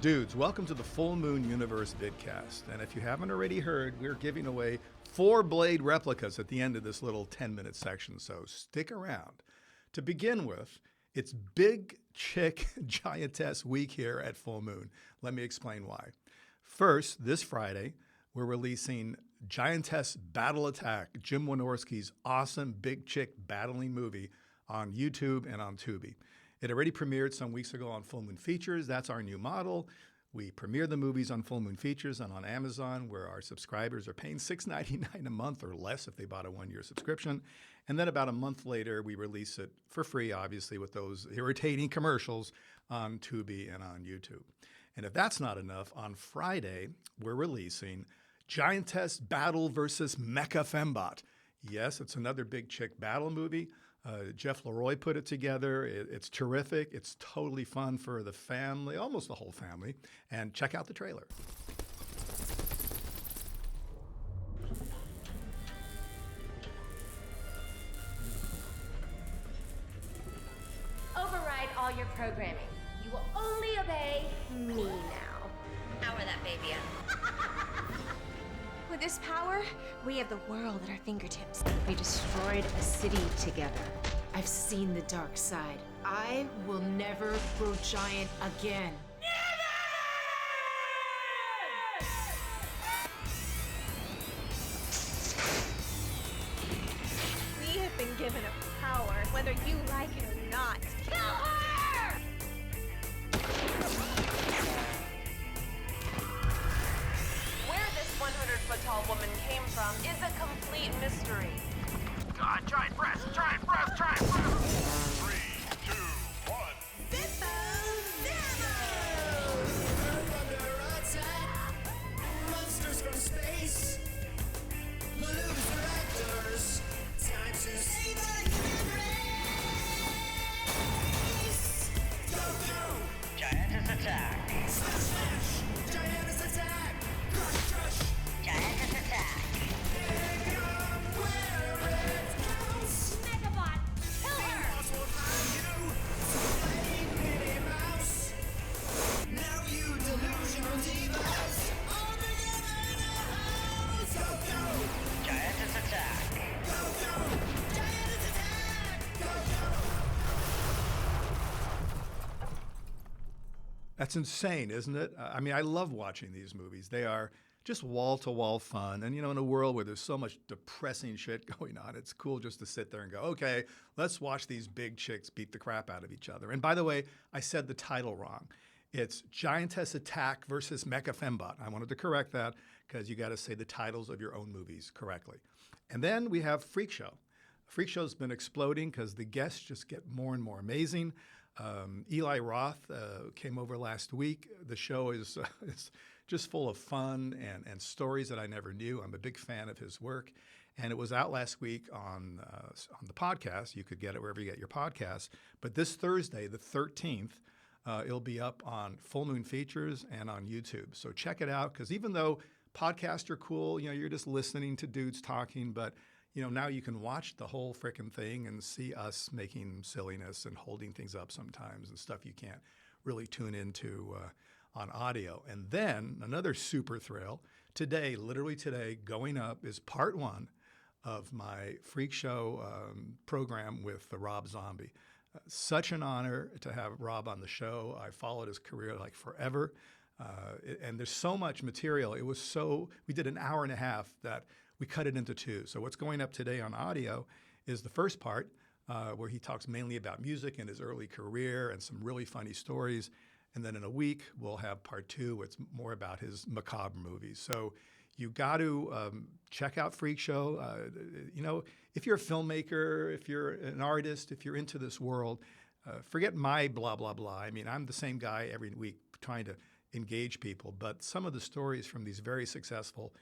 Dudes, welcome to the Full Moon Universe vidcast. And if you haven't already heard, we're giving away 4 Blade replicas at the end of this little 10-minute section, so stick around. To begin with, it's Big Chick Giantess week here at Full Moon. Let me explain why. First, this Friday, we're releasing Giantess Battle Attack, Jim Wynorski's awesome Big Chick battling movie on YouTube and on Tubi. It already premiered some weeks ago on Full Moon Features. That's our new model. We premiere the movies on Full Moon Features and on Amazon, where our subscribers are paying $6.99 a month or less if they bought a 1-year subscription. And then about a month later, we release it for free, obviously, with those irritating commercials on Tubi and on YouTube. And if that's not enough, on Friday, we're releasing Giantess Battle versus MECHA-FEMBOT. Yes, it's another Big Chick battle movie. Jeff Leroy put it together. It's terrific. It's totally fun for the family, almost the whole family. And check out the trailer. Override all your programming. You will only obey me now. Power that baby up. With this power, we have the world at our fingertips. We destroyed a city together. I've seen the dark side. I will never grow giant again. We have been given a power, whether you like it or not. Kill her! Where this 100-foot-tall woman came from is a complete mystery. God, giant breath, giant breath, giant breath! 3, 2, 1. Monsters from space. Loser actors. Time to save the human race. Go, go. Giantess attack. Smash, smash. Giantess attack. Crush, crush. Giantess attack. Pick up where it counts. MECHA-FEMBOT, kill her! Boss won't hide you. So play Minnie Mouse. Now you delusional divas. All together in a house. Go, go. Giantess attack. Go, go. Giantess attack. Go, go. That's insane, isn't it? I mean, I love watching these movies. They are just wall-to-wall fun. And, you know, in a world where there's so much depressing shit going on, it's cool just to sit there and go, okay, let's watch these big chicks beat the crap out of each other. And by the way, I said the title wrong. It's Giantess Attack versus MECHA-FEMBOT. I wanted to correct that because you got to say the titles of your own movies correctly. And then we have Freakshow. Freakshow's been exploding because the guests just get more and more amazing. Eli Roth came over last week. The show is just full of fun and stories that I never knew. I'm a big fan of his work. And it was out last week on the podcast. You could get it wherever you get your podcasts. But this Thursday, the 13th, it'll be up on Full Moon Features and on YouTube. So check it out, because even though podcasts are cool, you know, you're just listening to dudes talking, but you know, now you can watch the whole frickin' thing and see us making silliness and holding things up sometimes and stuff you can't really tune into on audio. And then another super thrill, today, literally today, going up is part 1 of my Freak Show program with Rob Zombie. Such an honor to have Rob on the show. I followed his career like forever. And there's so much material. We did an hour and a half that we cut it into 2. So what's going up today on audio is the first part where he talks mainly about music and his early career and some really funny stories. And then in a week, we'll have part 2, what's more about his macabre movies. So you got to check out Freak Show. You know, if you're a filmmaker, if you're an artist, if you're into this world, forget my blah, blah, blah. I mean, I'm the same guy every week trying to engage people. But some of the stories from these very successful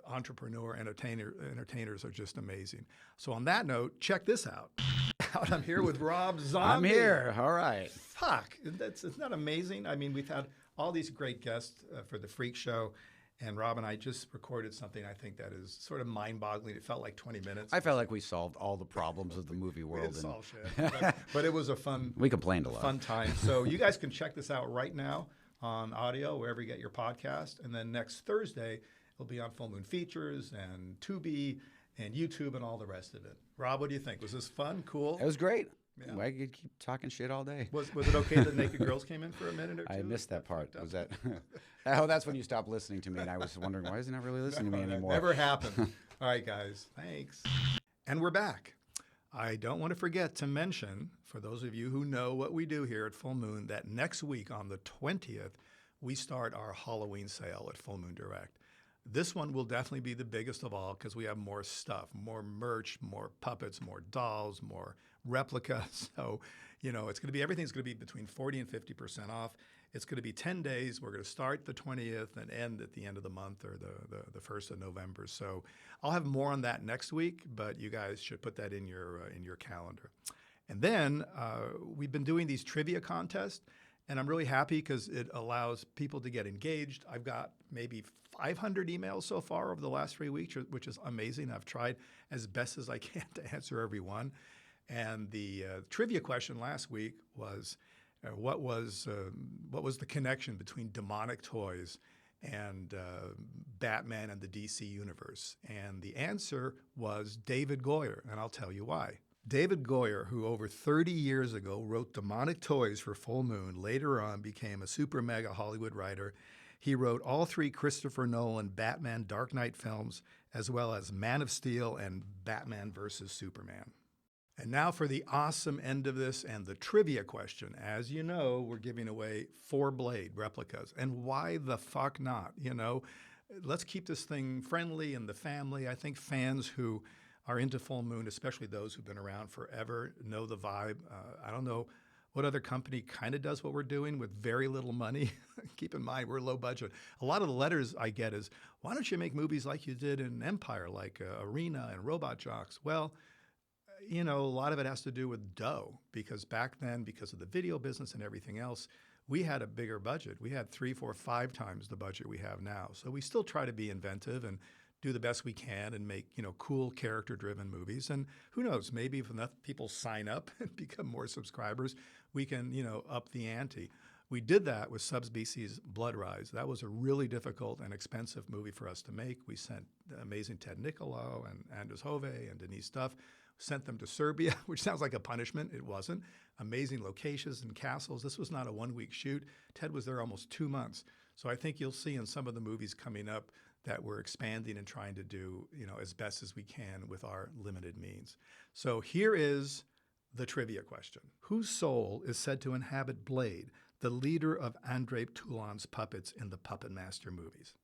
entrepreneur entertainers are just amazing. So on that note, check this out. I'm here with Rob Zombie. I'm here. All right. Fuck. Isn't that amazing? I mean, we've had all these great guests for the Freak Show. And Rob and I just recorded something I think that is sort of mind-boggling. It felt like 20 minutes. I felt like we solved all the problems of the movie world. We didn't solve shit. But it was a fun We complained a lot. Fun time. So you guys can check this out right now on audio, wherever you get your podcast. And then next Thursday, it'll be on Full Moon Features and Tubi and YouTube and all the rest of it. Rob, what do you think? Was this fun? Cool? It was great. Yeah. I could keep talking shit all day. Was it okay that naked girls came in for a minute or two? I missed that part. Was that? Oh, that's when you stopped listening to me, and I was wondering why is he not really listening to me anymore? Never happened. All right, guys. Thanks. And we're back. I don't want to forget to mention, for those of you who know what we do here at Full Moon, that next week on the 20th, we start our Halloween sale at Full Moon Direct. This one will definitely be the biggest of all because we have more stuff, more merch, more puppets, more dolls, more replicas. So, you know, everything's going to be between 40 and 50% off. It's going to be 10 days. We're going to start the 20th and end at the end of the month or the 1st of November. So I'll have more on that next week, but you guys should put that in your calendar. And then we've been doing these trivia contests, and I'm really happy because it allows people to get engaged. I've got maybe 500 emails so far over the last 3 weeks, which is amazing. I've tried as best as I can to answer every one. And the trivia question last week was, what was the connection between demonic toys and Batman and the DC universe? And the answer was David Goyer, and I'll tell you why. David Goyer, who over 30 years ago wrote Demonic Toys for Full Moon, later on became a super mega Hollywood writer. He wrote all 3 Christopher Nolan Batman Dark Knight films, as well as Man of Steel and Batman vs. Superman. And now for the awesome end of this and the trivia question. As you know, we're giving away 4 Blade replicas. And why the fuck not? You know, let's keep this thing friendly in the family. I think fans who are into Full Moon, especially those who've been around forever, know the vibe. I don't know what other company kind of does what we're doing with very little money. Keep in mind, we're low budget. A lot of the letters I get is, why don't you make movies like you did in Empire, like Arena and Robot Jocks? Well, you know, a lot of it has to do with dough, because back then, because of the video business and everything else, we had a bigger budget. We had 3, 4, 5 times the budget we have now. So we still try to be inventive and do the best we can and make, you know, cool character-driven movies. And who knows, maybe if enough people sign up and become more subscribers, we can, you know, up the ante. We did that with Subspecies Blood Rise. That was a really difficult and expensive movie for us to make. We sent the amazing Ted Nicolau and Anders Hove and Denise Duff, sent them to Serbia, which sounds like a punishment. It wasn't. Amazing locations and castles. This was not a 1-week shoot. Ted was there almost 2 months. So I think you'll see in some of the movies coming up that we're expanding and trying to do, you know, as best as we can with our limited means. So here is the trivia question. Whose soul is said to inhabit Blade, the leader of Andrei Toulon's puppets in the Puppet Master movies?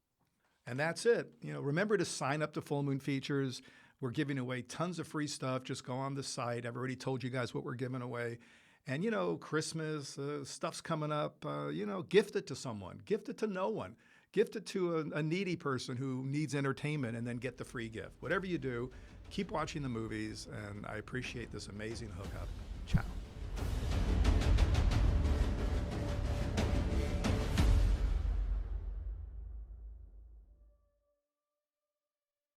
And that's it. You know, remember to sign up to Full Moon Features. We're giving away tons of free stuff. Just go on the site. I've already told you guys what we're giving away. And, you know, Christmas, stuff's coming up. You know, gift it to someone. Gift it to no one. Gift it to a needy person who needs entertainment and then get the free gift. Whatever you do, keep watching the movies, and I appreciate this amazing hookup. Ciao.